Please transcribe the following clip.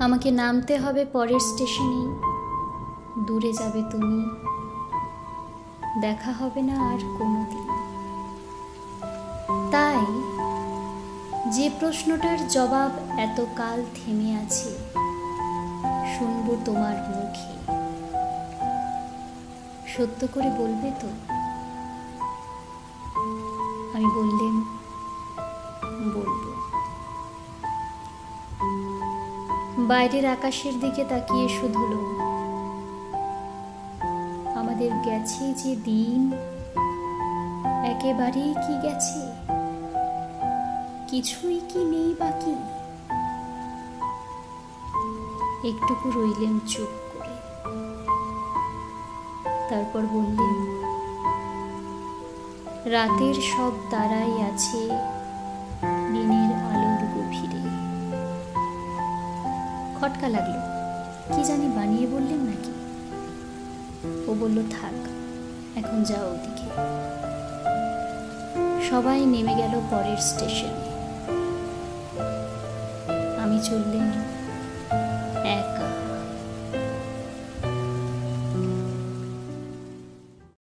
আমাকে নামতে হবে পরের স্টেশনে, দূরে যাবে তুমি, দেখা হবে না আর কোনোদিন। তাই যে প্রশ্নটার জবাব এতকাল থেমে আছে, শুনবো তোমার মুখে। সত্য করে বলবে তো? আমি বললেম বলবো। বাইরের আকাশের দিকে তাকিয়ে শুধুলো, আমাদের গেছে যে দিন, একেবারেই কি গেছে, কিছুই কি নেই বাকি। একটুকু রইলেম চুপ করে, তারপর বললেন, রাতের সব তারাই আছে দিনের আলোর গভীরে। খটকা লাগলো, কি জানি বানিয়ে বললেন নাকি। ও বলল, থাক, এখন যাও ওদিকে। সবাই নেমে গেল পরের স্টেশনে। আমি চললেন